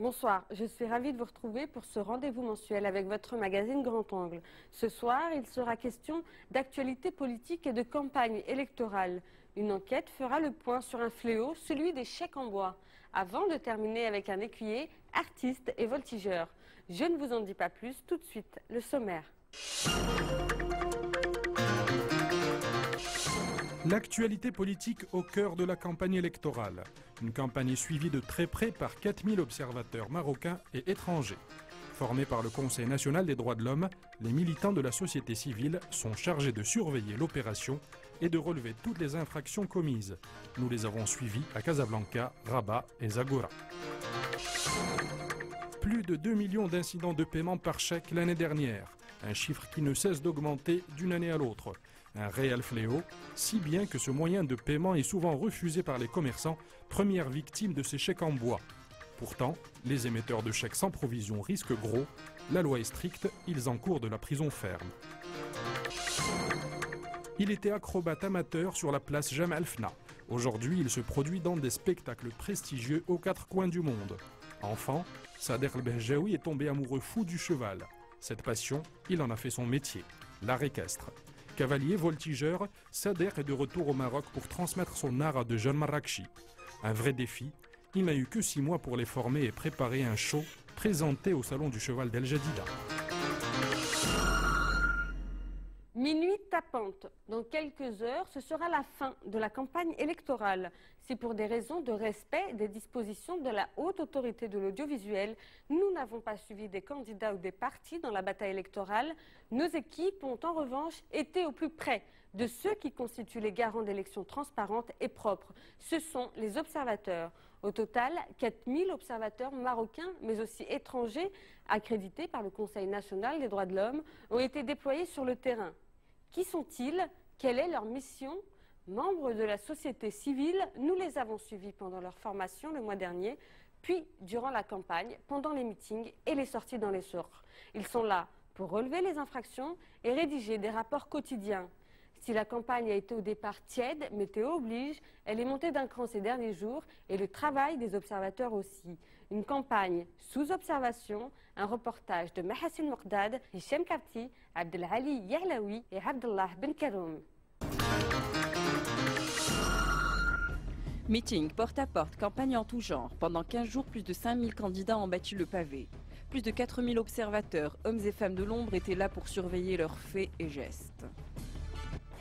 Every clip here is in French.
Bonsoir, je suis ravie de vous retrouver pour ce rendez-vous mensuel avec votre magazine Grand Angle. Ce soir, il sera question d'actualité politique et de campagne électorale. Une enquête fera le point sur un fléau, celui des chèques en bois, avant de terminer avec un écuyer, artiste et voltigeur. Je ne vous en dis pas plus, tout de suite, le sommaire. L'actualité politique au cœur de la campagne électorale. Une campagne suivie de très près par 4000 observateurs marocains et étrangers. Formés par le Conseil national des droits de l'homme, les militants de la société civile sont chargés de surveiller l'opération et de relever toutes les infractions commises. Nous les avons suivis à Casablanca, Rabat et Zagora. Plus de 2 millions d'incidents de paiement par chèque l'année dernière. Un chiffre qui ne cesse d'augmenter d'une année à l'autre. Un réel fléau, si bien que ce moyen de paiement est souvent refusé par les commerçants, premières victimes de ces chèques en bois. Pourtant, les émetteurs de chèques sans provision risquent gros. La loi est stricte, ils encourent de la prison ferme. Il était acrobate amateur sur la place Jamal Fna. Aujourd'hui, il se produit dans des spectacles prestigieux aux quatre coins du monde. Enfant, Sader El-Behjaoui est tombé amoureux fou du cheval. Cette passion, il en a fait son métier, l'art équestre. Cavalier voltigeur, Sader est de retour au Maroc pour transmettre son art à de jeunes Marrakchi. Un vrai défi, il n'a eu que 6 mois pour les former et préparer un show présenté au salon du cheval d'El Jadida. Minuit tapante. Dans quelques heures, ce sera la fin de la campagne électorale. Si pour des raisons de respect des dispositions de la haute autorité de l'audiovisuel, nous n'avons pas suivi des candidats ou des partis dans la bataille électorale, nos équipes ont en revanche été au plus près de ceux qui constituent les garants d'élections transparentes et propres. Ce sont les observateurs. Au total, 4000 observateurs marocains, mais aussi étrangers, accrédités par le Conseil national des droits de l'homme, ont été déployés sur le terrain. Qui sont-ils? Quelle est leur mission? Membres de la société civile, nous les avons suivis pendant leur formation le mois dernier, puis durant la campagne, pendant les meetings et les sorties dans les sourds. Ils sont là pour relever les infractions et rédiger des rapports quotidiens. Si la campagne a été au départ tiède, météo oblige, elle est montée d'un cran ces derniers jours et le travail des observateurs aussi. Une campagne sous observation, un reportage de Mahassin Mourdad, Hichem Karti, Abdelali Yahlaoui et Abdullah Ben Karoum. Meeting, porte-à-porte, campagne en tout genre. Pendant 15 jours, plus de 5000 candidats ont battu le pavé. Plus de 4000 observateurs, hommes et femmes de l'ombre, étaient là pour surveiller leurs faits et gestes.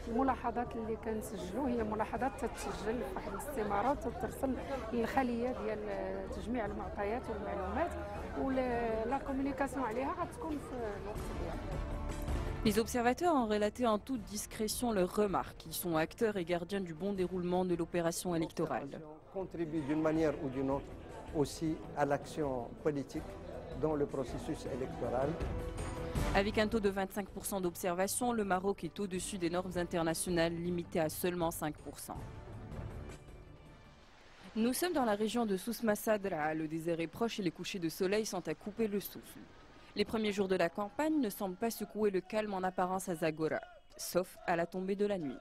الملاحظات اللي كنسجلوا هي ملاحظات تتسجل في واحد الاستماره وتترسل للخليه ديال تجميع المعطيات والمعلومات ولا كومونيكاسيون عليها غتكون في الوقت ديالها. Les observateurs ont relaté en toute discrétion leurs remarques. Ils sont acteurs et gardiens du bon déroulement de l'opération électorale. Contribue d'une manière ou d'une autre aussi à l'action politique dans le processus électoral. Avec un taux de 25% d'observation, le Maroc est au-dessus des normes internationales limitées à seulement 5%. Nous sommes dans la région de Souss Massadra. Le désert est proche et les couchers de soleil sont à couper le souffle. Les premiers jours de la campagne ne semblent pas secouer le calme en apparence à Zagora, sauf à la tombée de la nuit.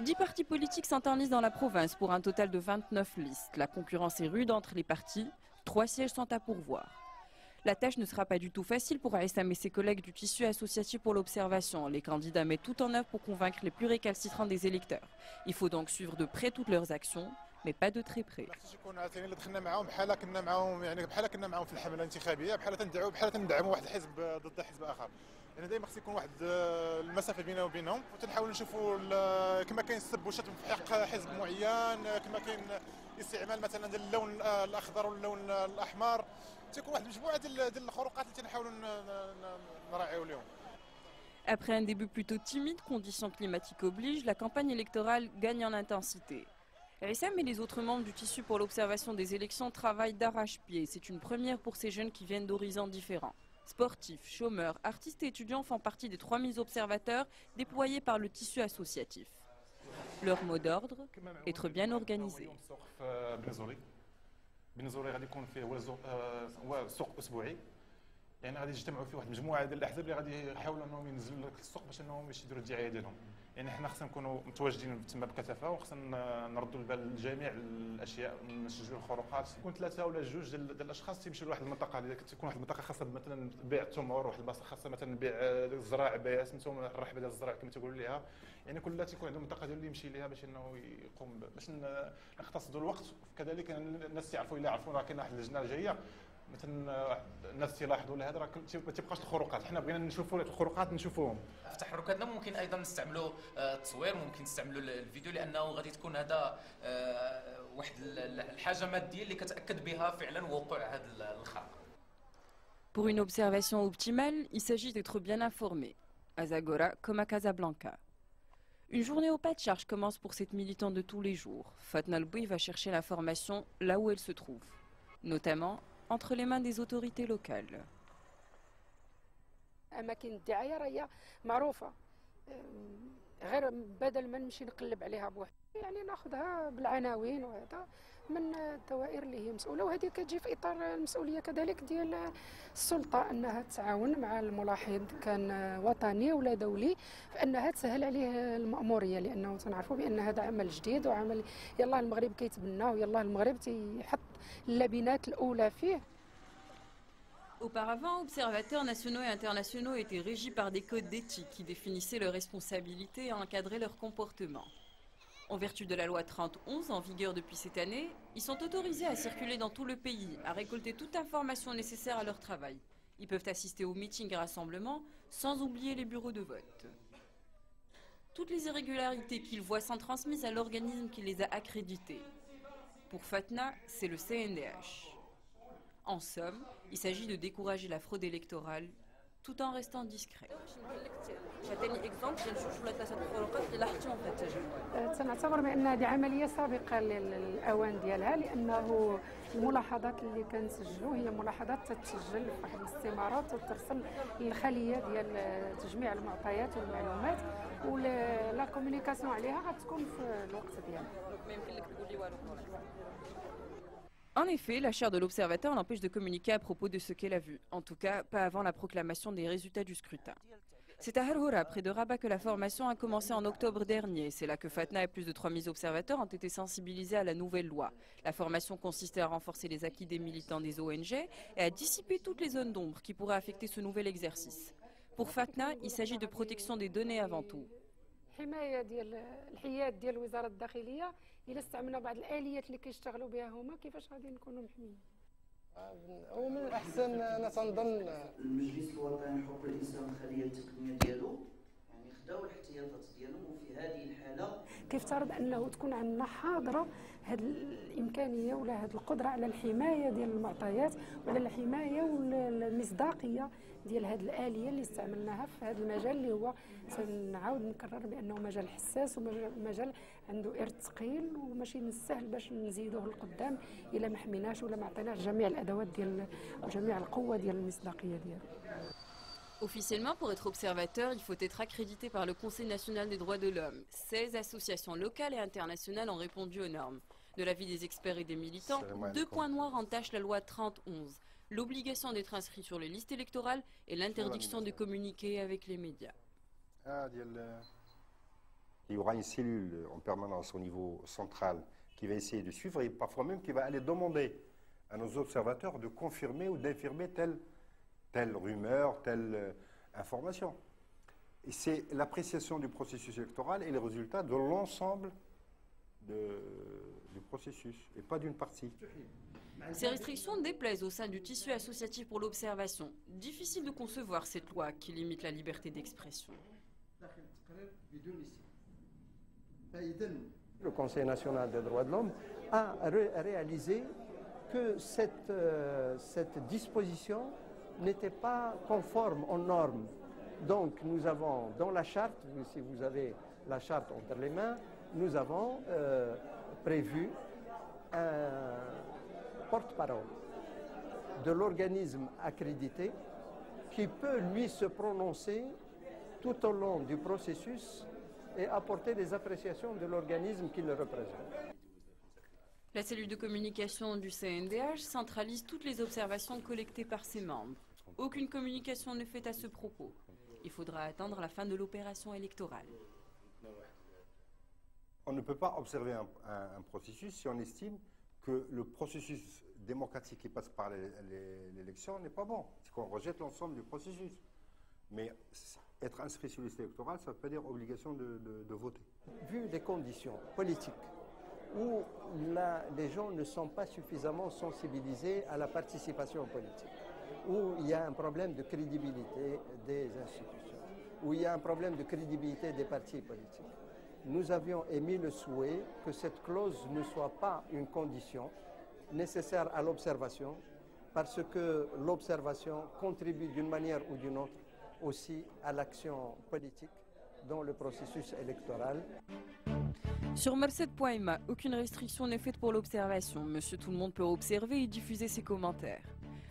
10 partis politiques s'internissent dans la province pour un total de 29 listes. La concurrence est rude entre les partis. 3 sièges sont à pourvoir. La tâche ne sera pas du tout facile pour Aïssam et ses collègues du tissu associatif pour l'observation. Les candidats mettent tout en œuvre pour convaincre les plus récalcitrants des électeurs. Il faut donc suivre de près toutes leurs actions, mais pas de très près. يعني دائما خص يكون واحد المسافه بيننا وبينهم وتنحاولوا نشوفوا كما كاين السبوشات في حق حزب معين كما كاين استعمال مثلا ديال اللون الاخضر واللون الاحمر تيكون واحد المجموعه ديال الخروقات اللي تنحاولوا نراعيو لهم. Après un début plutôt timide, conditions climatiques obligent, la campagne électorale gagne en intensité. Aïssam et les autres membres du tissu pour l'observation des élections travaillent d'arrache-pied. C'est une première pour ces jeunes qui viennent d'horizons différents. Sportifs, chômeurs, artistes et étudiants font partie des 3000 observateurs déployés par le tissu associatif. Leur mot d'ordre, être bien organisé. يعني غادي يجتمعوا فيه واحد المجموعه ديال الاحزاب اللي غادي يحاولوا انهم ينزلوا لك السوق باش انهم يديروا الدعايه ديالهم يعني حنا خصنا نكونوا متواجدين تما بكثافه وخصنا نردوا البال لجميع الاشياء، نسجلوا الخروقات. يكون 3 ولا 2 ديال الاشخاص تيمشيو لواحد المنطقه اللي تكون واحد المنطقه خاصه مثلا بيع التمور، واحد البلاصه خاصه مثلا بيع الزراع، بيع سميتو الرحبه ديال الزراع كما تيقولوا ليها. يعني كل تيكون عنده منطقه ديالو اللي يمشي ليها باش انه يقوم باش نختصدوا الوقت. كذلك الناس يعرفوا الا عرفوا راه كاين واحد اللجنه جايه مثلا الناس تلاحظوا لهذا راه ما تيبقاش الخروقات. حنا بغينا نشوفوا الخروقات نشوفوهم. في تحركاتنا ممكن ايضا نستعملوا التصوير، ممكن نستعملوا الفيديو، لانه غادي تكون هذا واحد الحاجه ماديه اللي كتاكد بها فعلا وقوع هذا الخرق. Pour une observation optimale, il s'agit d'être bien informé, à Zagora comme à Casablanca. Une journée au pas de charge commence pour cette militante de tous les jours. Fatna Alboui va chercher l'information là où elle se trouve, notamment entre les mains des autorités locales. اماكن الدعايه راهي معروفه، غير بدل ما نمشي نقلب عليها بوحدي يعني ناخذها بالعناوين وهذا من الدوائر اللي هي مسؤوله، وهذه كتجي في اطار المسؤوليه كذلك ديال السلطه انها تتعاون مع الملاحظ كان وطني ولا دولي فانها تسهل عليه المأموريه، لانه تنعرفوا بان هذا عمل جديد وعمل يلاه المغرب كيتبنى ويلاه المغرب تيحط اللبنات الاولى فيه. Auparavant, observateurs nationaux et internationaux étaient régis par des codes d'éthique qui définissaient leurs responsabilités et encadraient leur comportement. En vertu de la loi 3011 en vigueur depuis cette année, ils sont autorisés à circuler dans tout le pays, à récolter toute information nécessaire à leur travail. Ils peuvent assister aux meetings et rassemblements, sans oublier les bureaux de vote. Toutes les irrégularités qu'ils voient sont transmises à l'organisme qui les a accrédités. Pour Fatna, c'est le CNDH. En somme, il s'agit de décourager la fraude électorale tout en restant discret. تنعتبر بان هذه عمليه سابقه للاوان ديالها، لانه الملاحظات اللي كنسجلوا هي ملاحظات تتسجل في واحد الاستمارات وترسل للخليه ديال تجميع المعطيات والمعلومات، ولا كومونيكاسيون عليها غتكون في الوقت ديالها. En effet, la chaire de l'Observateur l'empêche de communiquer à propos de ce qu'elle a vu, en tout cas pas avant la proclamation des résultats du scrutin. C'est à Harhoura, près de Rabat, que la formation a commencé en octobre dernier. C'est là que Fatna et plus de 3000 observateurs ont été sensibilisés à la nouvelle loi. La formation consistait à renforcer les acquis des militants des ONG et à dissiper toutes les zones d'ombre qui pourraient affecter ce nouvel exercice. Pour Fatna, il s'agit de protection des données avant tout. حمايه ديال الحياد ديال وزاره الداخليه الا استعملنا بعض الاليات اللي كيشتغلوا بها هما كيفاش غادي نكونوا محميين. ومن الاحسن انا تنظن المجلس الوطني لحقوق الانسان الخليه التقنيه ديالو يعني خداو الاحتياطات ديالهم، وفي هذه الحاله كيفترض انه تكون عندنا حاضره هذه الامكانيه ولا هذه القدره على الحمايه ديال المعطيات وعلى الحمايه والمصداقيه ديال هذه الاليه اللي استعملناها في هذا المجال اللي هو سنعاود نكرر بانه مجال حساس ومجال عنده ارث ثقيل وماشي من السهل باش نزيدوه للقدام الا ما حميناش ولا ما عطيناش جميع الادوات ديال وجميع القوه ديال المصداقيه ديالو. Officiellement, pour être observateur, il faut être accrédité par le Conseil national des droits de l'homme. 16 associations locales et internationales ont répondu aux normes. De l'avis des experts et des militants, 2 points noirs entachent la loi 3011. L'obligation d'être inscrit sur les listes électorales et l'interdiction de communiquer avec les médias. Il y aura une cellule en permanence au niveau central qui va essayer de suivre et parfois même qui va aller demander à nos observateurs de confirmer ou d'infirmer telle rumeur, telle information. Et c'est l'appréciation du processus électoral et les résultats de l'ensemble du processus et pas d'une partie. Ces restrictions déplaisent au sein du tissu associatif pour l'observation. Difficile de concevoir cette loi qui limite la liberté d'expression. Le Conseil national des droits de l'homme a réalisé que cette disposition n'était pas conforme aux normes. Donc nous avons dans la charte, si vous avez la charte entre les mains, nous avons prévu un porte-parole de l'organisme accrédité qui peut lui se prononcer tout au long du processus et apporter des appréciations de l'organisme qui le représente. La cellule de communication du CNDH centralise toutes les observations collectées par ses membres. Aucune communication n'est faite à ce propos. Il faudra attendre la fin de l'opération électorale. On ne peut pas observer un processus si on estime que le processus démocratique qui passe par l'élection n'est pas bon. C'est qu'on rejette l'ensemble du processus. Mais être inscrit sur liste électorale, ça ne veut pas dire obligation de voter. Vu les conditions politiques où les gens ne sont pas suffisamment sensibilisés à la participation politique, où il y a un problème de crédibilité des institutions, où il y a un problème de crédibilité des partis politiques, nous avions émis le souhait que cette clause ne soit pas une condition nécessaire à l'observation, parce que l'observation contribue d'une manière ou d'une autre aussi à l'action politique dans le processus électoral. Sur Marset.ma, aucune restriction n'est faite pour l'observation. Monsieur Tout le Monde peut observer et diffuser ses commentaires.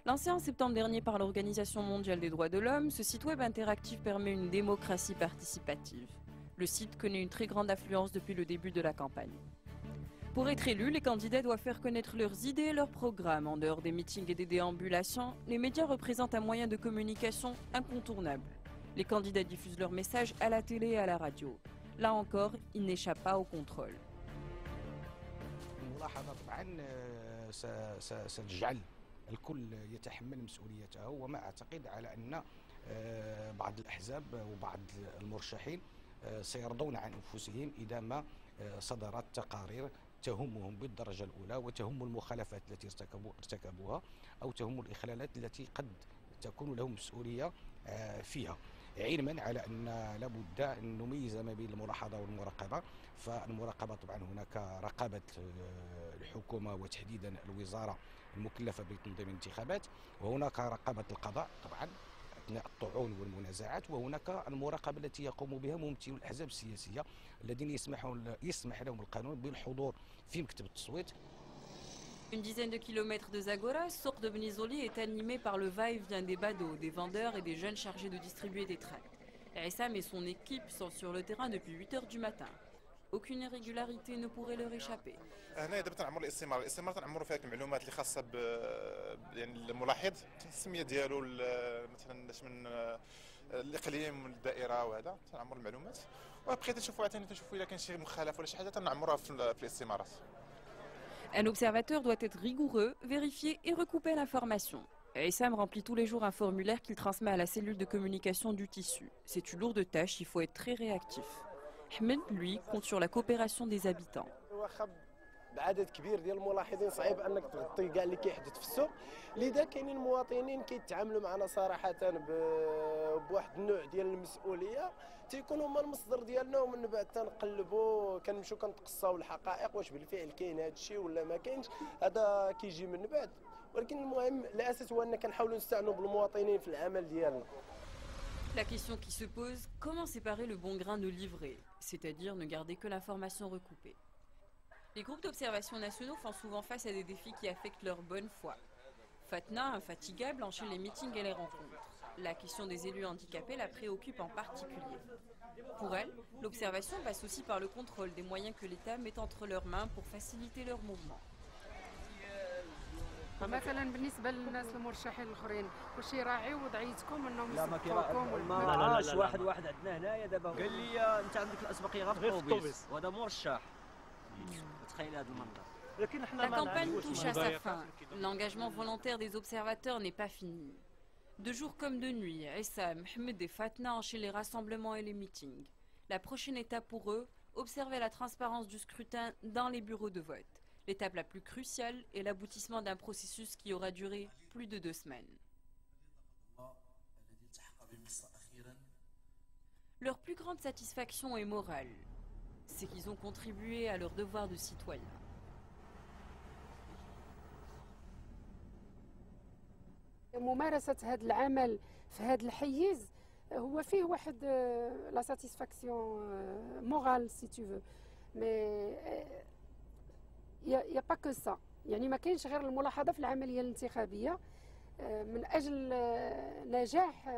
Lancé en septembre dernier par l'Organisation mondiale des droits de l'homme, ce site web interactif permet une démocratie participative. Le site connaît une très grande affluence depuis le début de la campagne. Pour être élus, les candidats doivent faire connaître leurs idées et leurs programmes. En dehors des meetings et des déambulations, les médias représentent un moyen de communication incontournable. Les candidats diffusent leurs messages à la télé et à la radio. Là encore, ils n'échappent pas au contrôle. الكل يتحمل مسؤوليته وما أعتقد على أن بعض الأحزاب وبعض المرشحين سيرضون عن أنفسهم إذا ما صدرت تقارير تهمهم بالدرجة الأولى وتهم المخالفات التي ارتكبوها أو تهم الإخلالات التي قد تكون لهم مسؤولية فيها، علما على أن لابد أن نميز ما بين الملاحظة والمراقبة. فالمراقبة طبعا هناك رقابة الحكومة وتحديدا الوزارة المكلفة بتنظيم الانتخابات، وهناك رقابة القضاء طبعا أثناء الطعون والمنازعات، وهناك المراقبة التي يقوم بها ممثلو الأحزاب السياسية الذين يسمح لهم القانون بالحضور في مكتب التصويت. Une dizaine de kilomètres de Zagora, Souk de Bnizoli est animé par le va-et-vient des badauds, des vendeurs et des jeunes chargés de distribuer des tracts. Essam et son équipe sont sur le terrain depuis 8 h du matin. Aucune irrégularité ne pourrait leur échapper. هنا دابا تنعمر الاستمارة تنعمروا فيها المعلومات اللي خاصة يعني الملاحظ، التسمية ديالو مثلا من الاقليم الدائرة وهذا تنعمر المعلومات، وبقيت نشوفوا عاوتاني تنشوفوا إذا كاين شي مخالفة ولا شي حاجة تنعمروها في الاستمارات. Un observateur doit être rigoureux, vérifier et recouper l'information. Essam remplit tous les jours un formulaire qu'il transmet à la cellule de communication du tissu. C'est une lourde tâche, il faut être très réactif. Ahmed, lui, compte sur la coopération des habitants. بعدد كبير ديال الملاحظين صعيب انك تغطي كاع اللي كيحدث في السوق، لذا كاينين مواطنين كيتعاملوا معنا صراحه بواحد النوع ديال المسؤوليه، تيكونوا هما المصدر ديالنا، ومن بعد تنقلبوا كنمشيو كنتقصاو الحقائق واش بالفعل كاين هذا الشيء ولا ما كاينش، هذا كيجي من بعد. ولكن المهم الاساس هو ان كنحاولوا نستعنوا بالمواطنين في العمل ديالنا. La question qui se pose, comment séparer le bon grain de l'ivraie, c'est-à-dire ne garder que l'information recoupée. Les groupes d'observation nationaux font souvent face à des défis qui affectent leur bonne foi. Fatna, infatigable, enchaîne les meetings et les rencontres. La question des élus handicapés la préoccupe en particulier. Pour elle, l'observation passe aussi par le contrôle des moyens que l'État met entre leurs mains pour faciliter leur mouvement. مثلا بالنسبه للناس المرشحين الاخرين واش يراعيوا وضعيتكم انهم لا ما كيراعيوش، ما عاش واحد عندنا هنايا دابا قال لي انت عندك الاسبقيه غير في الطوبيس وهذا مرشح. تخيل هذا المنظر. La campagne touche à sa fin. L'engagement volontaire des observateurs n'est pas fini. De jour comme de nuit, Essam, Mohamed et Fatna enchaînent les rassemblements et les meetings. La prochaine étape pour eux, observer la transparence du scrutin dans les bureaux de vote. L'étape la plus cruciale est l'aboutissement d'un processus qui aura duré plus de 2 semaines. Leur plus grande satisfaction est morale. C'est qu'ils ont contribué à leur devoir de citoyen. ممارسة هذا العمل في هذا الحيز هو فيه واحد لا ساتيسفاكسيون مورال سي تو فو، مي يا با كو سا، يعني ما كاينش غير الملاحظة في العملية الانتخابية من أجل نجاح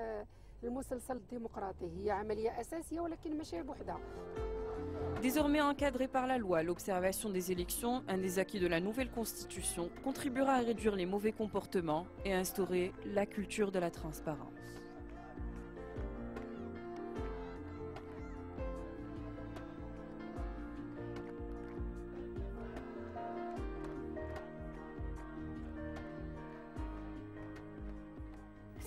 المسلسل الديمقراطي، هي عملية أساسية ولكن ماشي بوحدها. Désormais encadrée par la loi, l'observation des élections, un des acquis de la nouvelle constitution, contribuera à réduire les mauvais comportements et à instaurer la culture de la transparence.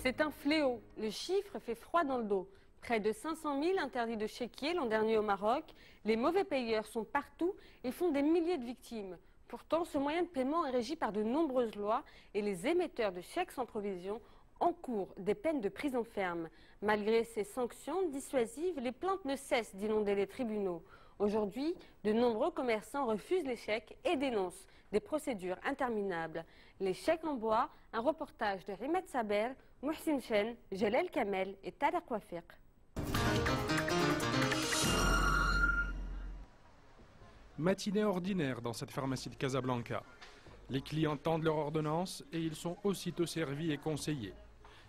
C'est un fléau. Le chiffre fait froid dans le dos. Près de 500 000 interdits de chéquier l'an dernier au Maroc. Les mauvais payeurs sont partout et font des milliers de victimes. Pourtant, ce moyen de paiement est régi par de nombreuses lois et les émetteurs de chèques sans provision encourent des peines de prison ferme. Malgré ces sanctions dissuasives, les plaintes ne cessent d'inonder les tribunaux. Aujourd'hui, de nombreux commerçants refusent les chèques et dénoncent des procédures interminables. Les chèques en bois, un reportage de Rimet Saber, Mouhsin Chen, Jalel Kamel et Tariq Wafiq. Matinée ordinaire dans cette pharmacie de Casablanca. Les clients tendent leur ordonnance et ils sont aussitôt servis et conseillés.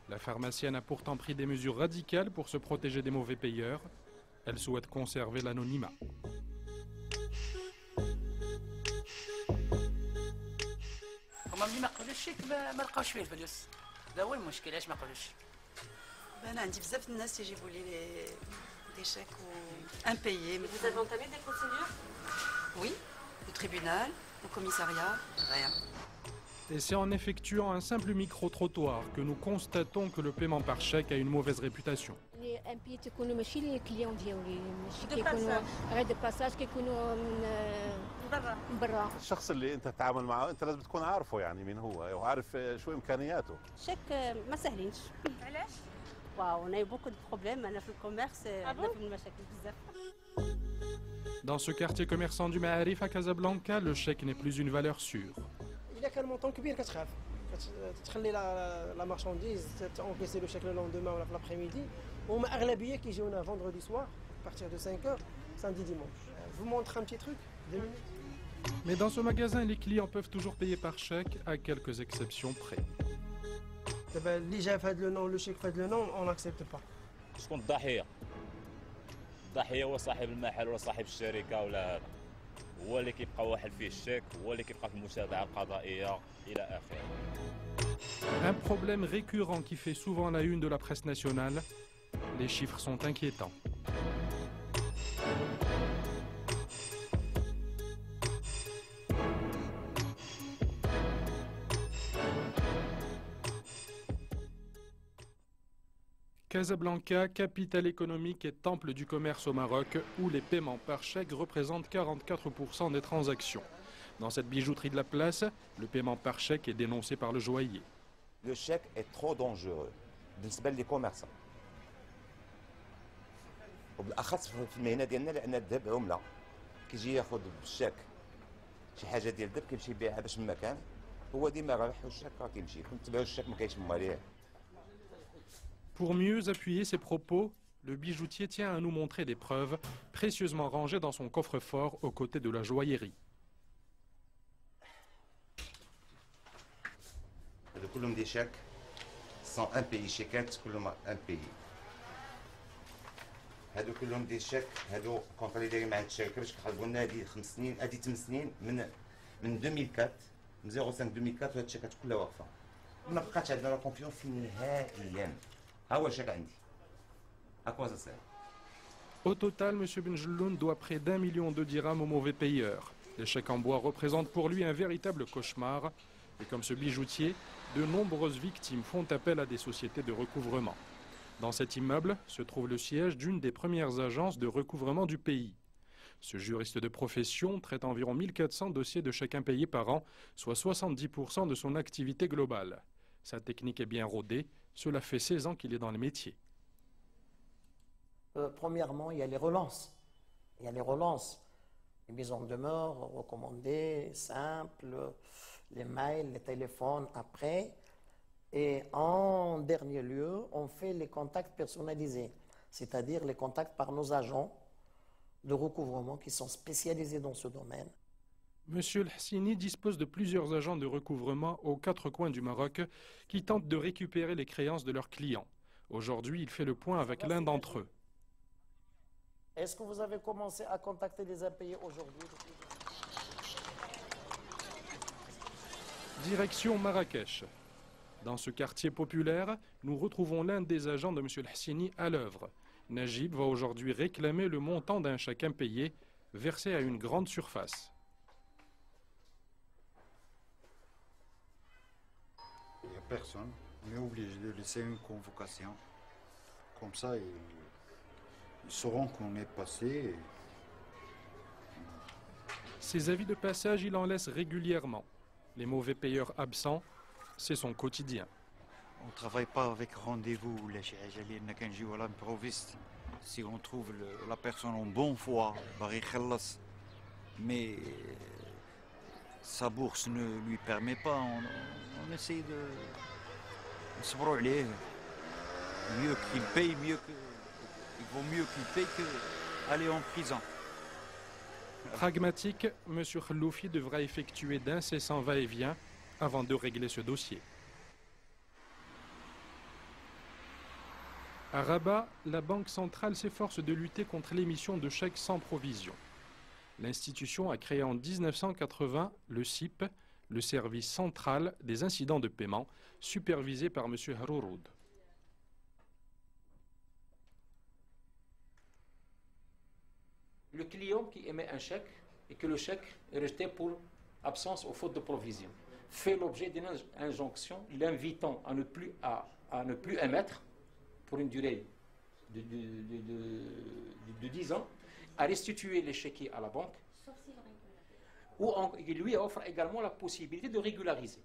La pharmacienne a pourtant pris des mesures radicales pour se protéger des mauvais payeurs. Elle souhaite conserver l'anonymat. هما ملي ما قبلوش الشيك ما لقاوش فيه الفلوس. هذا هو المشكل علاش ما قبلوش. انا عندي بزاف الناس يجيبوا لي دي شيك و امبايي. Vous avez entamé des procédures? Oui, au tribunal, au commissariat, rien. Et c'est en effectuant un simple micro-trottoir que nous constatons que le paiement par chèque a une mauvaise réputation. لي امبي تيكونوا ماشي لي كليون ديالي ماشي كيكونوا غير دو باساج كيكونوا من برا. الشخص اللي انت تتعامل معه انت لازم تكون عارفه يعني مين هو وعارف شو امكانياته. شيك ما سهلينش. علاش؟ واو انا بوكو دو بروبليم انا في الكوميرس عندنا في المشاكل بزاف. Dans ce quartier commerçant du Ma'arif à Casablanca, le chèque n'est plus une valeur sûre. اذا كان مونطون كبير كتخاف تخلي لا مارشانديز تونكيسي لو شيك لو لوندومان ولا في لابريميدي وهما اغلبيه كيجيونا فوندردي سوار بارتير دو 5 heures samedi dimanche. Je vous montre un petit truc, 2 minutes. Mais dans ce magasin, les clients peuvent toujours payer par chèque, à quelques exceptions près. دابا اللي جا في هذا لو نون لو شيك في هذا لو نون اون اكسبت با. شكون الضحيه؟ الضحيه هو صاحب المحل ولا صاحب الشركه ولا هذا. هو اللي كيبقى واحد فيه الشيك هو اللي كيبقى في المتابعه القضائيه الى اخره. Un problème récurrent qui fait souvent la une de la presse nationale, les chiffres sont inquiétants. Casablanca, capitale économique et temple du commerce au Maroc, où les paiements par chèque représentent 44% des transactions. Dans cette bijouterie de la place, le paiement par chèque est dénoncé par le joaillier. Le chèque est trop dangereux بالنسبة للكوميرسان. وبالأخص في المهنة ديالنا لأن الذهب عملة. كيجي ياخذ بالشيك شي حاجة ديال الذهب كيمشي يبيعها باش من مكان هو ديما رابح والشيك راه كيمشي. كنتبعوا الشيك ما كيتشموا عليه. Pour mieux appuyer ses propos, le bijoutier tient à nous montrer des preuves précieusement rangées dans son coffre-fort aux côtés de la joaillerie. هادو كلهم دي شيك سون ان بيي شيكات كلهم ان بيي. هادو كلهم دي شيك هادو كونطري دايرين مع الشركه باش كيخلقوا لنا هادي 5 سنين هادي 8 سنين من 2004 من 05 2004 وهاد الشيكات كلها واقفه. ما بقاتش عندنا لا كونفيونس نهائيا. ها هو الشيك عندي. هاكا سا. Au total, M. Benjelloun doit près d'1 million de dirhams aux mauvais payeurs. Les chèques en bois représentent pour lui un véritable cauchemar. Et comme ce bijoutier, de nombreuses victimes font appel à des sociétés de recouvrement. Dans cet immeuble se trouve le siège d'une des premières agences de recouvrement du pays. Ce juriste de profession traite environ 1400 dossiers de chèques impayés par an, soit 70% de son activité globale. Sa technique est bien rodée, cela fait 16 ans qu'il est dans le métier. Premièrement, il y a les relances. Il y a les relances. Les mises en demeure, recommandées, simples, les mails, les téléphones après. Et en dernier lieu, on fait les contacts personnalisés, c'est-à-dire les contacts par nos agents de recouvrement qui sont spécialisés dans ce domaine. Monsieur El-Hassini dispose de plusieurs agents de recouvrement aux 4 coins du Maroc qui tentent de récupérer les créances de leurs clients. Aujourd'hui, il fait le point avec l'un d'entre eux. Est-ce que vous avez commencé à contacter les impayés aujourd'hui? Direction Marrakech. Dans ce quartier populaire, nous retrouvons l'un des agents de M. El-Hassini à l'œuvre. Najib va aujourd'hui réclamer le montant d'un chèque impayé versé à une grande surface. Il n'y a personne. On est obligé de laisser une convocation. Comme ça, ils sauront qu'on est passé. Ces avis de passage, il en laisse régulièrement. Les mauvais payeurs absents, c'est son quotidien. On ne travaille pas avec rendez-vous. À l'improviste. Si on trouve la personne en bonne foi, mais sa bourse ne lui permet pas, on essaie de se brûler. Mieux qu'il paye, il vaut mieux qu'il paye qu'aller en prison. Pragmatique, M. Khalloufi devra effectuer d'incessants va-et-vient avant de régler ce dossier. À Rabat, la Banque centrale s'efforce de lutter contre l'émission de chèques sans provision. L'institution a créé en 1980 le SIP, le service central des incidents de paiement, supervisé par M. Harouroud. Le client qui émet un chèque et que le chèque est rejeté pour absence ou faute de provision fait l'objet d'une injonction l'invitant à ne plus émettre pour une durée de 10 ans, à restituer les chéquiers à la banque, ou il lui offre également la possibilité de régulariser.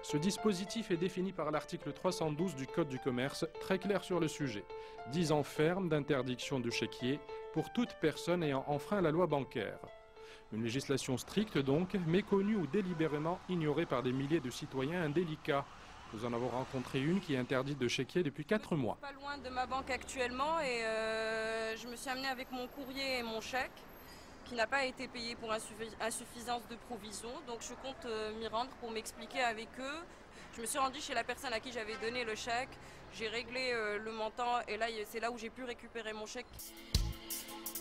Ce dispositif est défini par l'article 312 du Code du commerce, très clair sur le sujet. 10 ans ferme d'interdiction de chéquier pour toute personne ayant enfreint la loi bancaire. Une législation stricte donc, méconnue ou délibérément ignorée par des milliers de citoyens indélicats. Nous en avons rencontré une qui est interdite de chéquier depuis 4 mois. Pas loin de ma banque actuellement et je me suis amenée avec mon courrier et mon chèque qui n'a pas été payé pour insuffisance de provision. Donc je compte m'y rendre pour m'expliquer avec eux. Je me suis rendue chez la personne à qui j'avais donné le chèque. J'ai réglé le montant et là c'est là où j'ai pu récupérer mon chèque.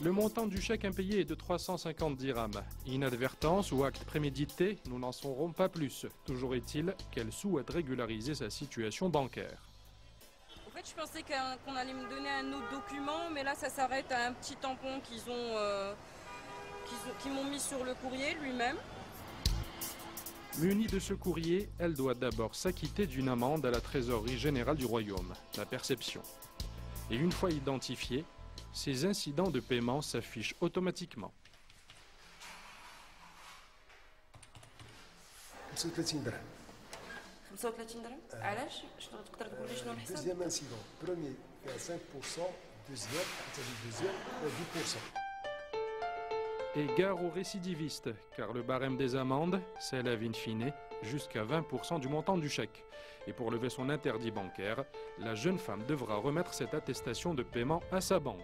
Le montant du chèque impayé est de 350 dirhams. Inadvertance ou acte prémédité, nous n'en saurons pas plus. Toujours est-il qu'elle souhaite régulariser sa situation bancaire. En fait, je pensais qu'on allait me donner un autre document, mais là, ça s'arrête à un petit tampon qu'ils m'ont mis sur le courrier lui-même. Munie de ce courrier, elle doit d'abord s'acquitter d'une amende à la trésorerie générale du royaume, la perception. Et une fois identifiée, ces incidents de paiement s'affichent automatiquement. 35 درهم. 35 درهم؟ علاش؟ شنو تقدر تقول لي شنو الحساب؟ Deuxième incident. Premier, il y a 5%. Deuxième, deuxième, 10%. Et gare aux récidivistes, car le barème des amendes s'élève in fine jusqu'à 20% du montant du chèque. Et pour lever son interdit bancaire, la jeune femme devra remettre cette attestation de paiement à sa banque.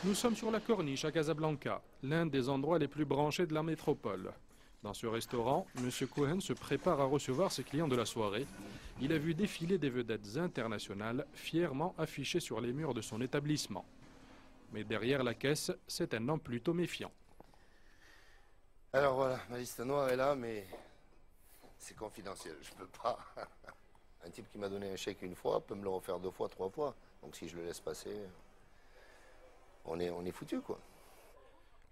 Nous sommes sur la Corniche à Casablanca, l'un des endroits les plus branchés de la métropole. Dans ce restaurant, M. Cohen se prépare à recevoir ses clients de la soirée. Il a vu défiler des vedettes internationales fièrement affichées sur les murs de son établissement. Mais derrière la caisse, c'est un homme plutôt méfiant. Alors voilà, ma liste noire est là, mais c'est confidentiel, je peux pas. Un type qui m'a donné un chèque une fois peut me le refaire 2 fois, 3 fois. Donc si je le laisse passer, on est foutu, quoi.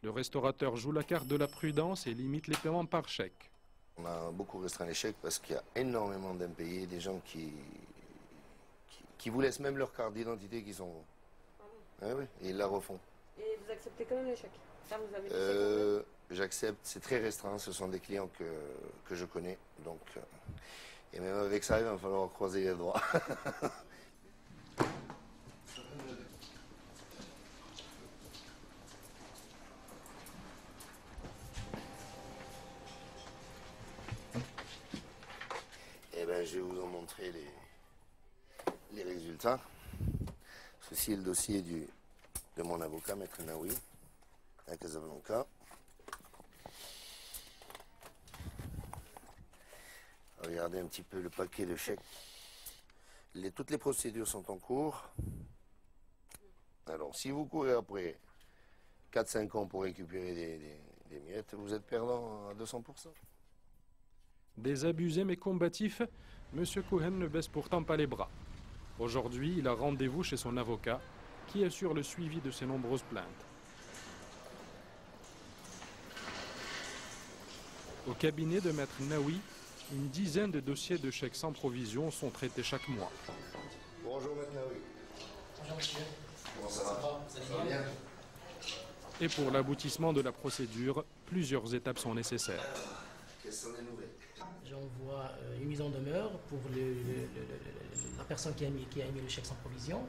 Le restaurateur joue la carte de la prudence et limite les paiements par chèque. On a beaucoup restreint les chèques parce qu'il y a énormément d'impayés, des gens qui vous laissent même leur carte d'identité qui sont... Ah oui, et ils la refont. Et vous acceptez quand même les chèques? Ça, vous avez J'accepte, c'est très restreint, ce sont des clients que je connais. Donc, et même avec ça, il va falloir croiser les doigts. Eh bien, je vais vous en montrer les résultats. Ceci est le dossier de mon avocat, Maître Naoui, à Casablanca. Regardez un petit peu le paquet de chèques. Toutes les procédures sont en cours. Alors, si vous courez après 4-5 ans pour récupérer des miettes, vous êtes perdant à 200%. Désabusé mais combatif, M. Cohen ne baisse pourtant pas les bras. Aujourd'hui, il a rendez-vous chez son avocat, qui assure le suivi de ses nombreuses plaintes. Au cabinet de Maître Naoui, une dizaine de dossiers de chèques sans provision sont traités chaque mois. Bonjour Maître Naoui. Bonjour monsieur. Comment ça va? Ça va bien? Et pour l'aboutissement de la procédure, plusieurs étapes sont nécessaires. Quelles sont les nouvelles? J'envoie une mise en demeure pour la personne qui a émis le chèque sans provision.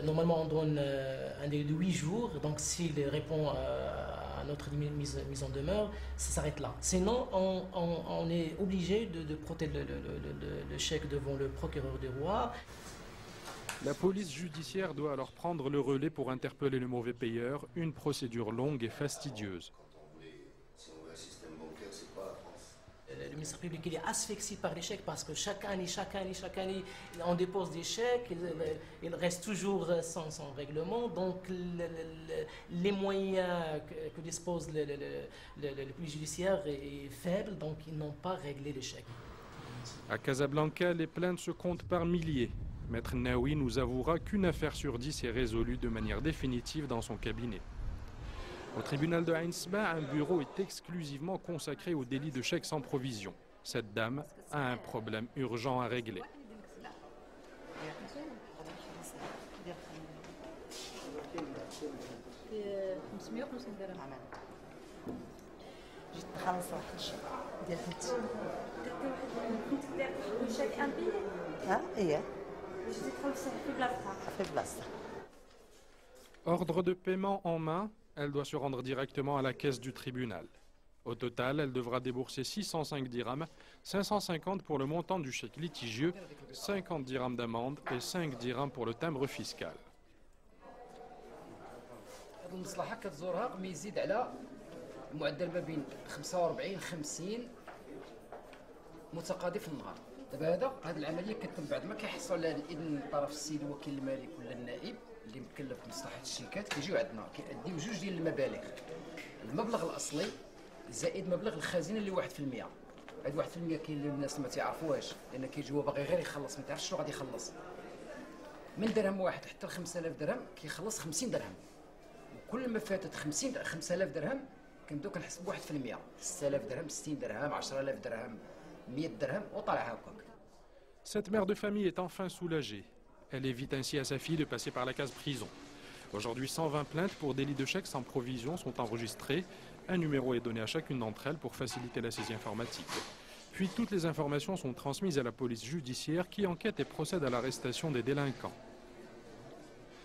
Normalement, on donne un délai de 8 jours, donc s'il répond à notre mise en demeure, ça s'arrête là. Sinon, on est obligé de porter le chèque devant le procureur du roi. La police judiciaire doit alors prendre le relais pour interpeller le mauvais payeur, une procédure longue et fastidieuse. Si on veut un système bancaire, c'est pas la France. Le ministère public il est asphyxié par les chèques parce que chaque année, on dépose des chèques, il reste toujours sans règlement. Donc les moyens que dispose le police judiciaire est faible, donc ils n'ont pas réglé les chèques. À Casablanca, les plaintes se comptent par milliers. Maître Naoui nous avouera qu'une affaire sur 10 est résolue de manière définitive dans son cabinet. Au tribunal de Ain Sebaa, un bureau est exclusivement consacré au délit de chèque sans provision. Cette dame a un problème urgent à régler. Ordre de paiement en main, elle doit se rendre directement à la caisse du tribunal. Au total, elle devra débourser 605 dirhams, 550 pour le montant du chèque litigieux, 50 dirhams d'amende et 5 dirhams pour le timbre fiscal. المصلحه كتزورها ما يزيد على المعدل ما بين 45 50 متقاضي في النهار. دابا هذه العمليه كتتم بعد ما كيحصل على الاذن من طرف السيد الوكيل المالك ولا النائب اللي مكلف بمصلحه الشركات كيجيو عندنا كيقدم جوج ديال المبالغ. المبلغ الاصلي زائد مبلغ الخزينه اللي 1%. هاد 1% كاين اللي الناس ما تعرفوهاش لان كيجيو باغي غير يخلص ما تعرفش شنو غادي يخلص. من درهم واحد حتى ل 5000 درهم كيخلص 50 درهم. وكل ما فاتت 5000 درهم كنبداو كنحسبوا 1%. 6000 درهم 60 درهم 10000 درهم 100 درهم وطالع هكاك. Cette mère de famille est enfin soulagée. Elle évite ainsi à sa fille de passer par la case prison. Aujourd'hui, 120 plaintes pour délit de chèque sans provision sont enregistrées. Un numéro est donné à chacune d'entre elles pour faciliter la saisie informatique. Puis toutes les informations sont transmises à la police judiciaire qui enquête et procède à l'arrestation des délinquants.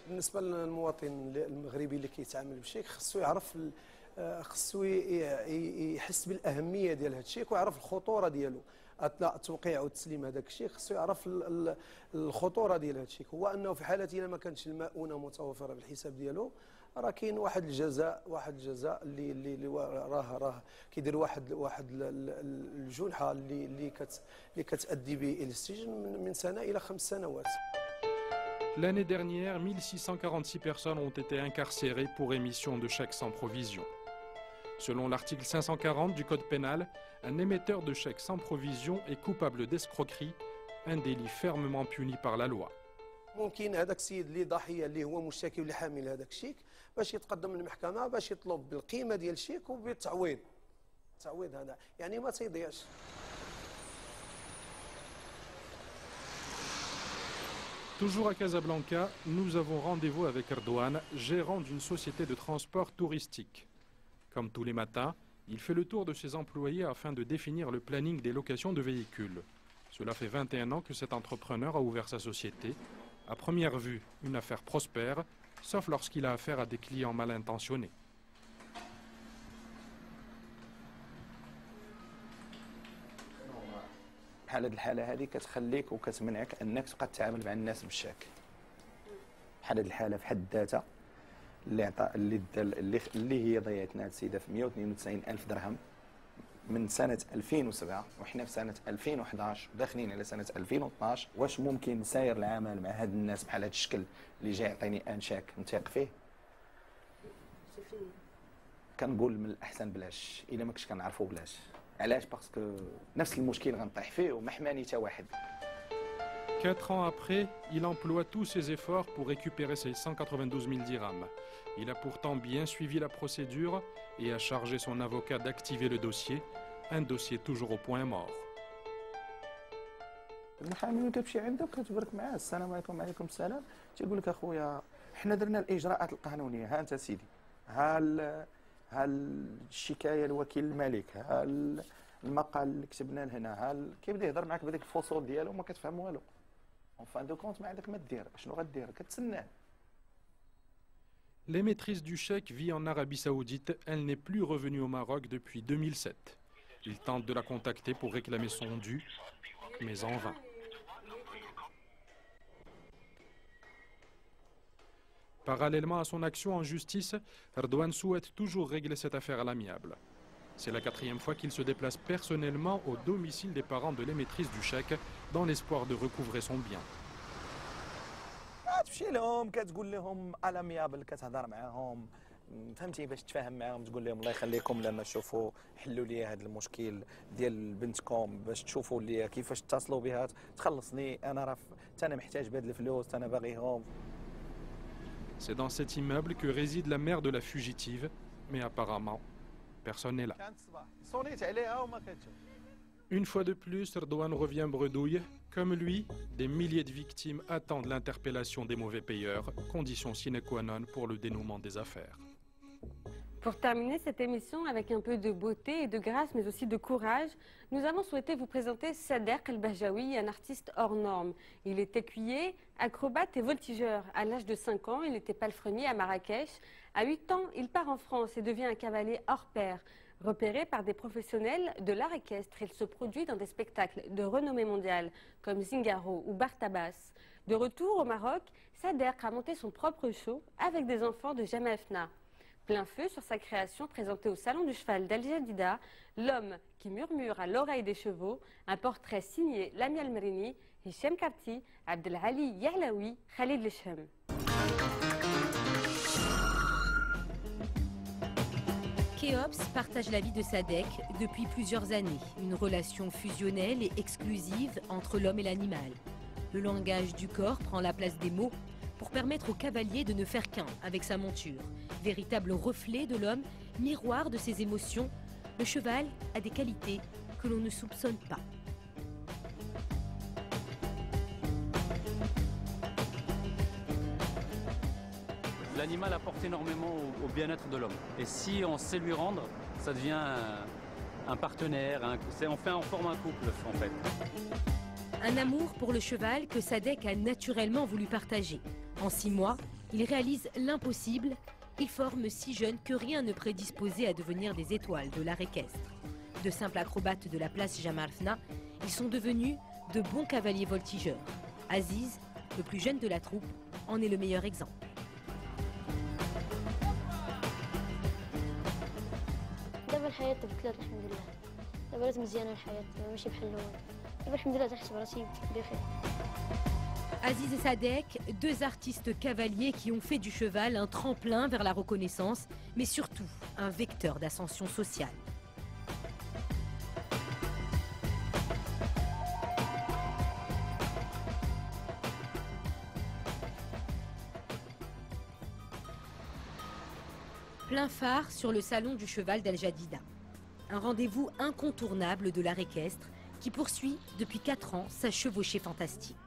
بالنسبه للمواطن المغربي اللي كيتعامل بالشيك خصو يحس بالاهميه ديال هذا الشيك ويعرف الخطوره ديالو اثناء التوقيع والتسليم هذاك الشيك خصو يعرف الخطوره ديال هذا الشيك هو انه في حاله الا ما كانتش المؤونه متوفره بالحساب ديالو راه كاين واحد الجزاء اللي راه كيدير واحد الجنحه اللي كتادي به الى السجن من سنه الى 5 سنوات. L'année dernière, 1646 personnes ont été incarcérées pour émission de chèques sans provision. Selon l'article 540 du Code pénal, un émetteur de chèques sans provision est coupable d'escroquerie, un délit fermement puni par la loi. ممكن هذاك السيد اللي ضحيه اللي هو مشتكي واللي حامل هذاك الشيك باش يتقدم للمحكمه باش يطلب بالقيمه ديال الشيك وبالتعويض. التعويض هذا يعني ما تيضيعش. Toujours à Casablanca, nous avons rendez-vous avec Erdouane, gérant d'une société de transport touristique. Comme tous les matins, il fait le tour de ses employés afin de définir le planning des locations de véhicules. Cela fait 21 ans que cet entrepreneur a ouvert sa société. À première vue, une affaire prospère, sauf lorsqu'il a affaire à des clients mal intentionnés. بحال هاد الحاله هذه كتخليك وكتمنعك انك تبقى تتعامل مع الناس بالشاك. بحال هاد الحاله في حد ذاتها اللي هي ضيعتنا هاد السيده في 192 الف درهم من سنه 2007 وحنا في سنه 2011 وداخلين على سنه 2012. واش ممكن نساير العمل مع هاد الناس بحال هاد الشكل اللي جاي يعطيني ان شاك نثيق فيه؟ كنقول من الاحسن بلاش الا ما كنتش كنعرفو بلاش. علاش؟ باسكو نفس المشكل غنطيح فيه وما حماني حتى واحد. 4 ans après, il emploie tous ses efforts pour récupérer ses 192 000 dirhams. Il a pourtant bien suivi la procédure et a chargé son avocat d'activer le dossier. un dossier toujours au point mort. المحامي ملي كتمشي عنده كتبرك معاه السلام عليكم وعليكم السلام تيقول لك اخويا حنا درنا الاجراءات القانونيه ها انت سيدي ها الشكايه لوكيل الملك ها المقال اللي كتبنا لهنا ها كيبدا يهضر معاك بهذيك الفصول ديالو وما كتفهم والو اون فان دو كونت ما عندك ما دير شنو غدير كتسناه. L'émettrice du chèque vit en Arabie Saoudite. Elle n'est plus revenue au Maroc depuis 2007. Il tente de la contacter pour réclamer son dû, mais en vain. Parallèlement à son action en justice, Erdogan souhaite toujours régler cette affaire à l'amiable. C'est la 4e fois qu'il se déplace personnellement au domicile des parents de l'émettrice du chèque dans l'espoir de recouvrer son bien. تمشي لهم كتقول لهم الاميابل كتهضر معاهم فهمتي باش تفاهم معاهم تقول لهم الله يخليكم لما شوفوا حلوا لي هذا المشكل ديال بنتكم باش تشوفوا لي كيفاش تتصلوا بها تخلصني انا راه انا محتاج بهاد الفلوس انا باغيهم. C'est dans cet immeuble que réside la mère de la fugitive, mais apparemment, personne n'est là. Une fois de plus, Erdogan revient bredouille. Comme lui, des milliers de victimes attendent l'interpellation des mauvais payeurs, condition sine qua non pour le dénouement des affaires. Pour terminer cette émission avec un peu de beauté et de grâce, mais aussi de courage, nous avons souhaité vous présenter Sadek El-Bajaoui, un artiste hors norme. Il est écuyer, acrobate et voltigeur. À l'âge de 5 ans, il était palefrenier à Marrakech. À 8 ans, il part en France et devient un cavalier hors pair. Repéré par des professionnels de l'art équestre, il se produit dans des spectacles de renommée mondiale comme Zingaro ou Bartabas. De retour au Maroc, Sadek a monté son propre show avec des enfants de Jemaa El-Fna. Plein feu sur sa création présentée au Salon du Cheval d'Al Jadida, L'homme qui murmure à l'oreille des chevaux, un portrait signé Lamia El-Mrini, Hichem Karti, Abdelali Yahlaoui, Khalid Leshem. Khéops partage la vie de Sadek depuis plusieurs années, une relation fusionnelle et exclusive entre l'homme et l'animal. Le langage du corps prend la place des mots pour permettre au cavalier de ne faire qu'un avec sa monture. Véritable reflet de l'homme, miroir de ses émotions, le cheval a des qualités que l'on ne soupçonne pas. L'animal apporte énormément au bien-être de l'homme. Et si on sait lui rendre, ça devient un partenaire, on forme un couple en fait. Un amour pour le cheval que Sadek a naturellement voulu partager. En 6 mois, il réalise l'impossible. Il forme si jeune que rien ne prédisposait à devenir des étoiles de l'art équestre. De simples acrobates de la place Jemaa El-Fna, ils sont devenus de bons cavaliers voltigeurs. Aziz, le plus jeune de la troupe, en est le meilleur exemple. دابا الحياة تبدلات الحمد لله. دابا راه مزيانة الحياة ماشي بحال الأول. دابا الحمد لله تحس براسي بخير. Aziz et Sadek, 2 artistes cavaliers qui ont fait du cheval un tremplin vers la reconnaissance, mais surtout un vecteur d'ascension sociale. Plein phare sur le salon du cheval d'Al Jadida. Un rendez-vous incontournable de l'art équestre qui poursuit depuis 4 ans sa chevauchée fantastique.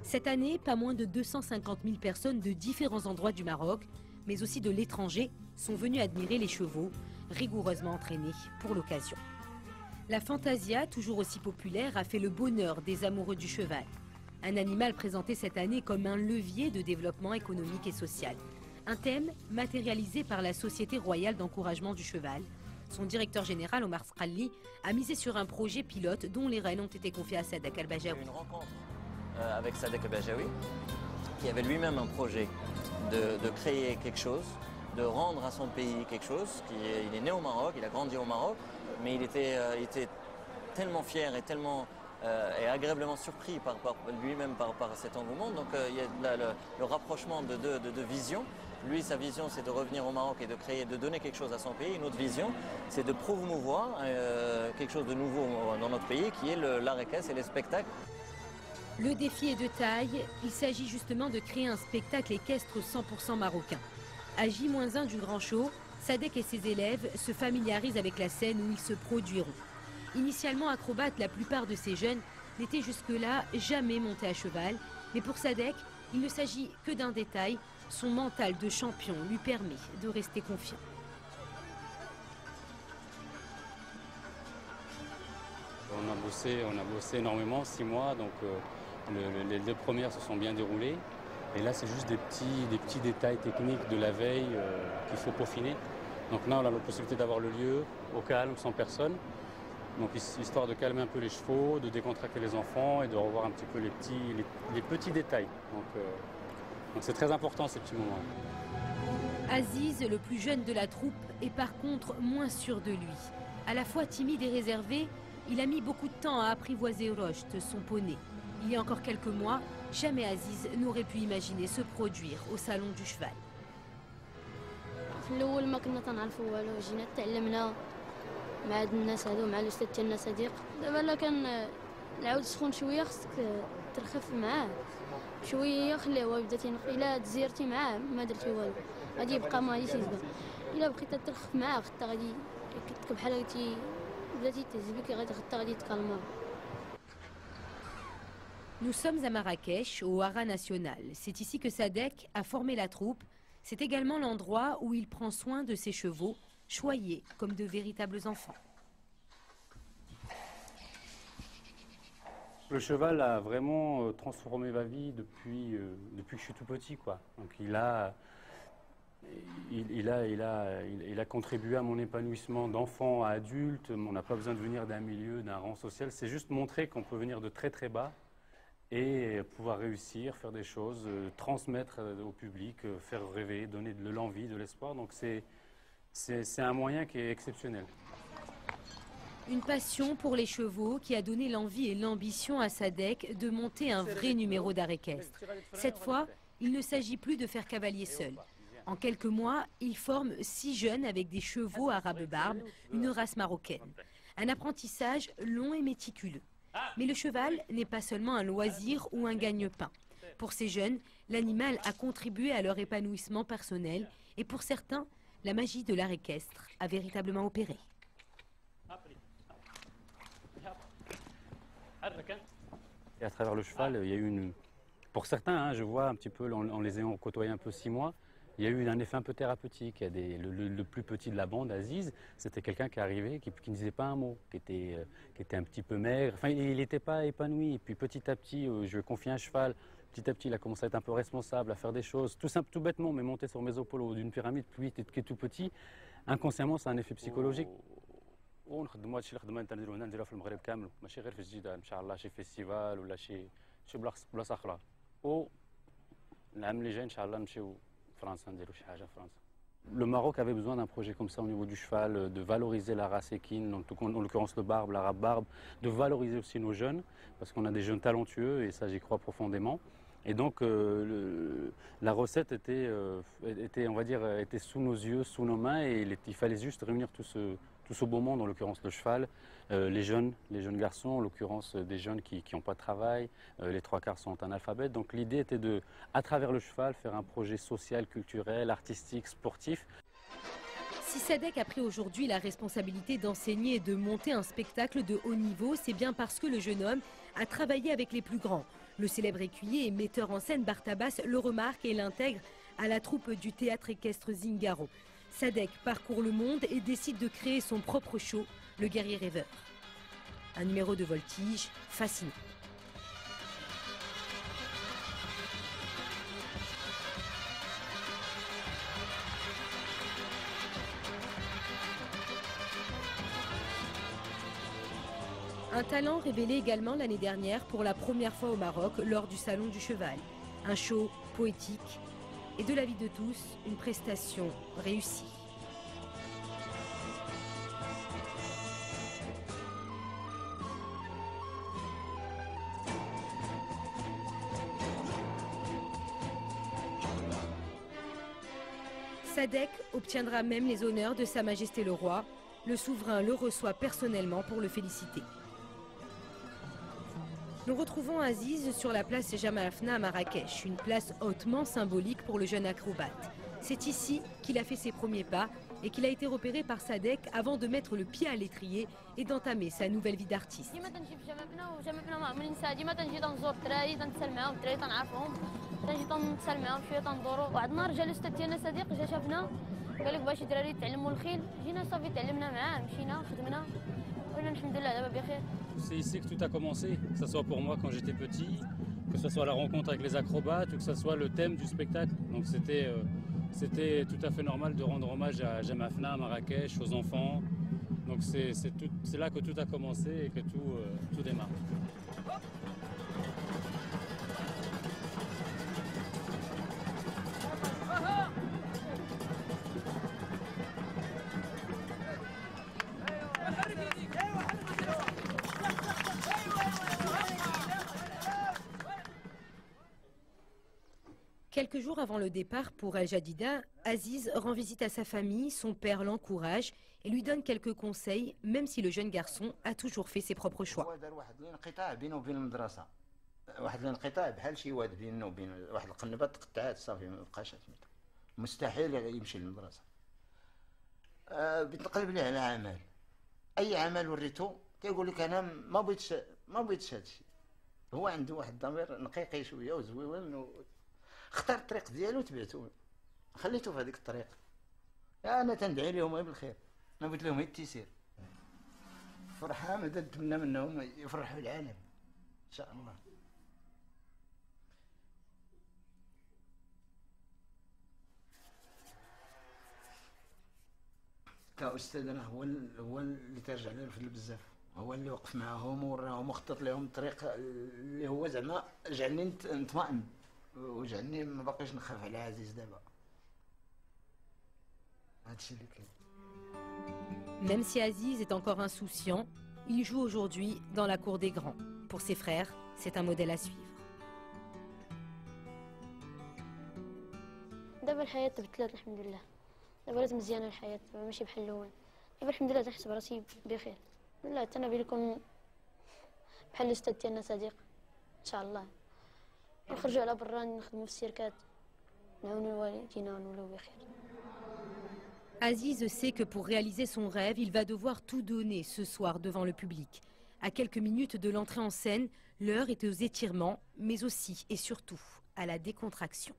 Cette année, pas moins de 250 000 personnes de différents endroits du Maroc, mais aussi de l'étranger, sont venues admirer les chevaux, rigoureusement entraînés pour l'occasion. La fantasia, toujours aussi populaire, a fait le bonheur des amoureux du cheval. Un animal présenté cette année comme un levier de développement économique et social. Un thème matérialisé par la Société royale d'encouragement du cheval. Son directeur général, Omar Sqalli, a misé sur un projet pilote dont les rênes ont été confiés à Sadek El-Bajaoui. Une rencontre avec Sadek El-Bajaoui, qui avait lui-même un projet de créer quelque chose, de rendre à son pays quelque chose. Il est né au Maroc, il a grandi au Maroc, mais il était tellement fier et tellement et agréablement surpris par lui-même par cet engouement. Donc il y a le rapprochement de visions. Lui, sa vision, c'est de revenir au Maroc et de créer, de donner quelque chose à son pays. Une autre vision, c'est de promouvoir quelque chose de nouveau dans notre pays, qui est l'art équestre et les spectacles. Le défi est de taille. Il s'agit justement de créer un spectacle équestre 100% marocain. À J-1 du Grand Show, Sadek et ses élèves se familiarisent avec la scène où ils se produiront. Initialement acrobate, la plupart de ces jeunes n'étaient jusque-là jamais montés à cheval. Mais pour Sadek, il ne s'agit que d'un détail. Son mental de champion lui permet de rester confiant. On a bossé énormément, 6 mois, donc les 2 premières se sont bien déroulées. Et là, c'est juste des petits détails techniques de la veille qu'il faut peaufiner. Donc là, on a la possibilité d'avoir le lieu au calme, sans personne. Donc histoire de calmer un peu les chevaux, de décontracter les enfants et de revoir un petit peu les petits détails. Donc c'est très important ces petits moments. Aziz, le plus jeune de la troupe, est par contre moins sûr de lui. À la fois timide et réservé, il a mis beaucoup de temps à apprivoiser Rocht, son poney. Il y a encore quelques mois, jamais Aziz n'aurait pu imaginer se produire au salon du cheval. في الاول ما كنا تنعرفوا والو، جينا تعلمنا مع هاد الناس هادو، مع الاستاذ ديالنا صديق. دابا لا كان العود سخون شويه خصك ترخف معاه شويه، خليه هو يبدا تينق. الا تزيرتي معاه ما درتي والو غادي يبقى ما غاديش يزبط. الا بقيتي ترخف معاه غدا غادي بحال هكا بلاتي تهز بك غادي غدا غادي يتكالما. Nous sommes à Marrakech, au Haras National. C'est ici que Sadek a formé la troupe. C'est également l'endroit où il prend soin de ses chevaux, choyés comme de véritables enfants. Le cheval a vraiment transformé ma vie depuis que je suis tout petit, quoi. Donc il a contribué à mon épanouissement d'enfant à adulte. On n'a pas besoin de venir d'un milieu, d'un rang social. C'est juste montrer qu'on peut venir de très très bas et pouvoir réussir, faire des choses, transmettre au public, faire rêver, donner de l'envie, de l'espoir. Donc c'est un moyen qui est exceptionnel. Une passion pour les chevaux qui a donné l'envie et l'ambition à Sadek de monter un vrai numéro d'art équestre. Cette fois, il ne s'agit plus de faire cavalier seul. En quelques mois, il forme 6 jeunes avec des chevaux arabes barbes, une race marocaine. Un apprentissage long et méticuleux. Mais le cheval n'est pas seulement un loisir ou un gagne-pain. Pour ces jeunes, l'animal a contribué à leur épanouissement personnel et pour certains, la magie de l'art équestre a véritablement opéré. Et à travers le cheval, il y a eu une... Pour certains, je vois un petit peu, en les ayant côtoyé un peu 6 mois, il y a eu un effet un peu thérapeutique. Il y a le plus petit de la bande, Aziz, c'était quelqu'un qui arrivait, qui ne disait pas un mot, qui était un petit peu maigre. Enfin, il n'était pas épanoui. Et puis petit à petit, je lui ai confié un cheval. Petit à petit, il a commencé à être un peu responsable, à faire des choses. Tout bêtement, mais monter sur mes épaules d'une pyramide, lui qui est tout petit, inconsciemment, c'est un effet psychologique. ونخدموا هادشي اللي خدمنا نديرو هنا نديروها في المغرب كامل، ماشي غير في جديدة، ان شاء الله شي فيستيفال ولا شي بلاصه اخرى. والعام اللي جاي ان شاء الله نمشيو فرنسا نديرو شي حاجه في فرنسا. Le Maroc avait besoin d'un projet comme ça au niveau du cheval, de valoriser la race équine, donc en l'occurrence le barbe, l'arabe barbe, de valoriser aussi nos jeunes, parce qu'on a des jeunes talentueux et ça j'y crois profondément. Et donc la recette était, on va dire, était sous nos yeux, sous nos mains, et il fallait juste réunir tout ce beau monde, en l'occurrence le cheval, les jeunes garçons, en l'occurrence des jeunes qui n'ont pas de travail, les 3/4 sont analphabètes. Donc l'idée était de, à travers le cheval, faire un projet social, culturel, artistique, sportif. Si Sadek a pris aujourd'hui la responsabilité d'enseigner et de monter un spectacle de haut niveau, c'est bien parce que le jeune homme a travaillé avec les plus grands. Le célèbre écuyer et metteur en scène Bartabas le remarque et l'intègre à la troupe du théâtre équestre Zingaro. Sadek parcourt le monde et décide de créer son propre show, le guerrier rêveur. Un numéro de voltige fascinant. Un talent révélé également l'année dernière pour la première fois au Maroc lors du Salon du Cheval. Un show poétique et de l'avis de tous, une prestation réussie. Sadek obtiendra même les honneurs de Sa Majesté le Roi. Le souverain le reçoit personnellement pour le féliciter. Nous retrouvons Aziz sur la place Jamal Afna à Marrakech, une place hautement symbolique pour le jeune acrobate. C'est ici qu'il a fait ses premiers pas et qu'il a été repéré par Sadek avant de mettre le pied à l'étrier et d'entamer sa nouvelle vie d'artiste. C'est ici que tout a commencé, que ce soit pour moi quand j'étais petit, que ce soit la rencontre avec les acrobates ou que ce soit le thème du spectacle. Donc c'était tout à fait normal de rendre hommage à Jem Afna, à Marrakech, aux enfants. Donc c'est là que tout a commencé et que tout démarre. Quelques jours avant le départ pour El Jadida, Aziz rend visite à sa famille, son père l'encourage et lui donne quelques conseils, même si le jeune garçon a toujours fait ses propres choix. بتقلب ليه على عمل اي عمل وريته تيقول لك انا ما بغيتش هذا الشيء هو عنده واحد الضمير نقيقي شويه وزويون اختار الطريق ديالو وتبعته خليته في هذيك الطريق انا تندعي لهم بالخير انا قلت لهم التيسير فرحه ماذا نتمنى منهم يفرحوا العالم ان شاء الله. كأستاذنا هو اللي ترجع له الفضل بزاف، هو اللي وقف معاهم ووراهم وخطط لهم الطريق اللي هو زعما جعلني نطمئن وجعلني ما باقيش نخاف على عزيز دابا. هادشي اللي كاين. Même si Aziz est encore insouciant, il joue aujourd'hui dans la cour des grands. Pour ses frères, c'est un modèle à suivre. دابا الحياة تبدلات الحمد لله. دابا لازم مزيانه الحياه ماشي بحال الاول. دابا الحمد لله تنحس براسي بخير. لا حتى انا بيكون بحال الاستاذ ديالنا صديق ان شاء الله. نخرجوا على برا نخدموا في السيركات نعاونوا الوالدينا ونولوا بخير. Aziz sait que pour réaliser son rêve, il va devoir tout donner ce soir devant le public. À quelques minutes de l'entrée en scène, l'heure est aux étirements, mais aussi et surtout à la décontraction.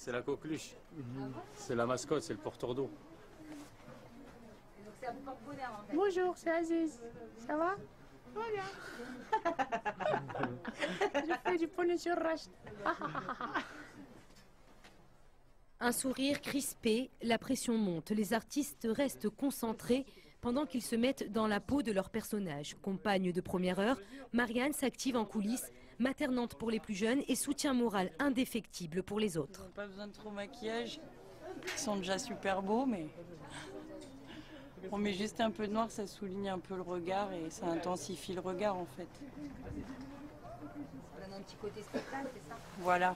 C'est la coqueluche, c'est la mascotte, c'est le porteur d'eau. Bonjour, c'est Aziz. Ça va? Va bien. Je fais du poney sur Rachid. Un sourire crispé, la pression monte. Les artistes restent concentrés pendant qu'ils se mettent dans la peau de leur personnage. Compagne de première heure, Marianne s'active en coulisses, maternante pour les plus jeunes et soutien moral indéfectible pour les autres. Ils n'ont pas besoin de trop maquillage, ils sont déjà super beaux, mais on met juste un peu de noir, ça souligne un peu le regard et ça intensifie le regard en fait. Ça donne un petit côté spectacle, c'est ça? Voilà,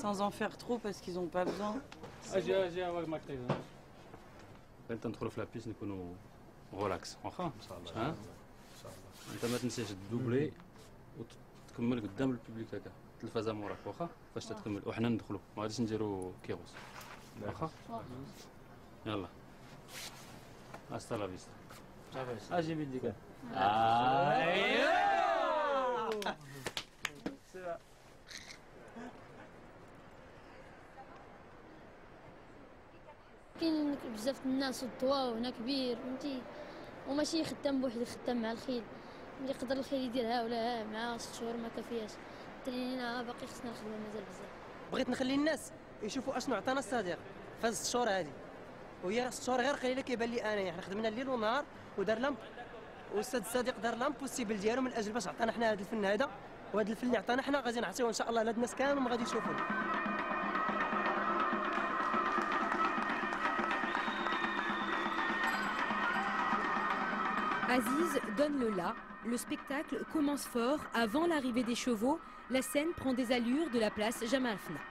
sans en faire trop parce qu'ils n'ont pas besoin. انت ندخلوا في لابيس نكونوا ريلاكس واخا ها انت ما تنساش تدوبلي وتكمل قدام البوبليك هكا التلفازه موراك واخا فاش تكمل وحنا ندخلوا ما غاديش نديروا كيغوس واخا يلا هاستا لا فيستا اجي بيديك كاين بزاف الناس والضواء وهنا كبير فهمتي وماشي خدام بوحدو خدام مع الخيل اللي يقدر الخيل يديرها ولا مع 6 شهور ما كافياش ترينا باقي خصنا نخدمو مازال بزاف. بغيت نخلي الناس يشوفوا اشنو عطانا الصديق في هاد 6 شهور هادي وهي 6 شهور غير قليله كيبان لي انا حنا خدمنا الليل والنهار ودار لامب والاستاذ الصديق دار لامب بوسيبل ديالو من اجل باش عطانا حنا هذا الفن هذا وهذا الفن اللي عطانا حنا غادي نعطيوه ان شاء الله لهاد الناس كامل غادي يشوفوه. Aziz donne le la. Le spectacle commence fort. Avant l'arrivée des chevaux, la scène prend des allures de la place Jem Al-Fna.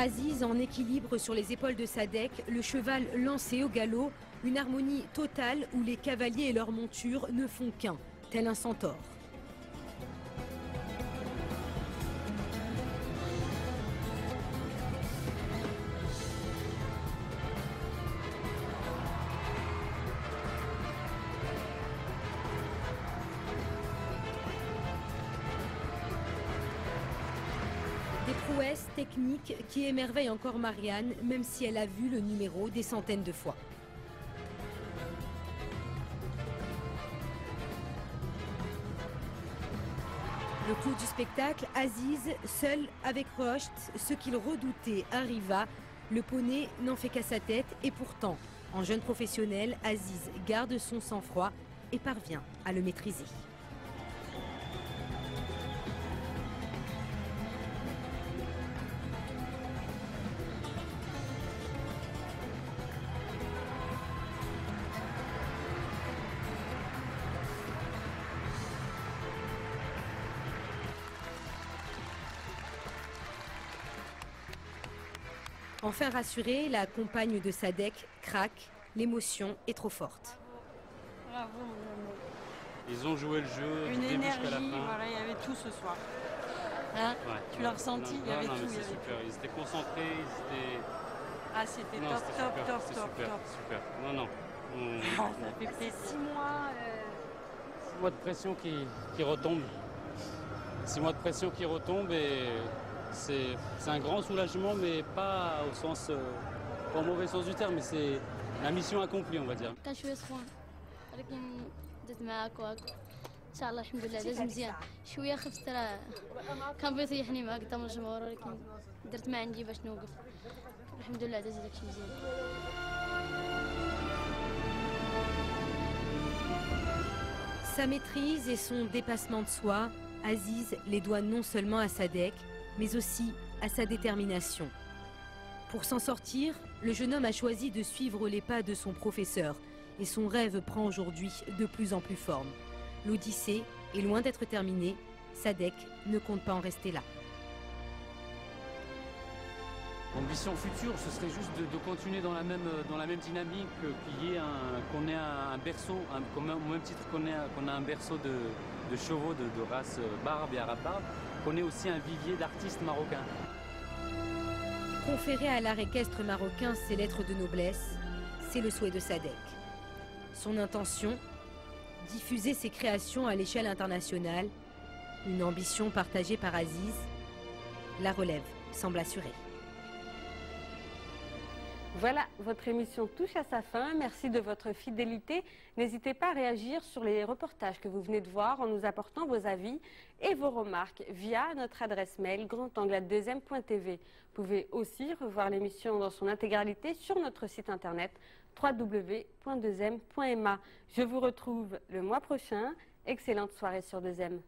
Aziz en équilibre sur les épaules de Sadek, le cheval lancé au galop, une harmonie totale où les cavaliers et leurs montures ne font qu'un, tel un centaure. Des prouesses techniques qui émerveillent encore Marianne, même si elle a vu le numéro des centaines de fois. Le clou du spectacle, Aziz, seul avec Rocht, ce qu'il redoutait arriva. Le poney n'en fait qu'à sa tête et pourtant, en jeune professionnel, Aziz garde son sang-froid et parvient à le maîtriser. Enfin rassurée, la compagne de Sadek craque, l'émotion est trop forte. Bravo. Ils ont joué le jeu Une du début jusqu'à la énergie, fin. voilà, il y avait tout ce soir. Hein, Ouais. tu l'as ressenti, il y avait Non, tout. mais il y c'est avait super, ils étaient concentrés, ils étaient... Ah, c'était Non, top, c'était top, super, top, c'était top, super, top. super. Non, non. Ça fait plaisir. 6 mois. 6 mois de pression qui retombe. 6 mois de pression qui retombe et c'est un grand soulagement, mais pas au sens, pas au mauvais sens du terme, mais c'est la mission accomplie, on va dire. كان شويه سخون ولكن درت معاك وهاك ان شاء الله الحمد لله داز مزيان شويه خفت راه كان بغيت يحني معاك قدام الجمهور ولكن درت ما عندي باش نوقف الحمد لله داز داكشي مزيان. Sa maîtrise et son dépassement de soi, Aziz les doit non seulement à Sadek, mais aussi à sa détermination. Pour s'en sortir, le jeune homme a choisi de suivre les pas de son professeur et son rêve prend aujourd'hui de plus en plus forme. L'Odyssée est loin d'être terminée, Sadek ne compte pas en rester là. L'ambition future, ce serait juste de continuer dans la même dynamique, qu'on ait un berceau, au même titre qu'on a un berceau de chevaux de race barbe et arabe barbe, qu'on ait aussi un vivier d'artistes marocains. Conférer à l'art équestre marocain ses lettres de noblesse, c'est le souhait de Sadek. Son intention, diffuser ses créations à l'échelle internationale, une ambition partagée par Aziz, la relève semble assurée. Voilà, votre émission touche à sa fin. Merci de votre fidélité. N'hésitez pas à réagir sur les reportages que vous venez de voir en nous apportant vos avis et vos remarques via notre adresse mail grandangla2m.tv. Vous pouvez aussi revoir l'émission dans son intégralité sur notre site internet www.2m.ma. Je vous retrouve le mois prochain. Excellente soirée sur 2M.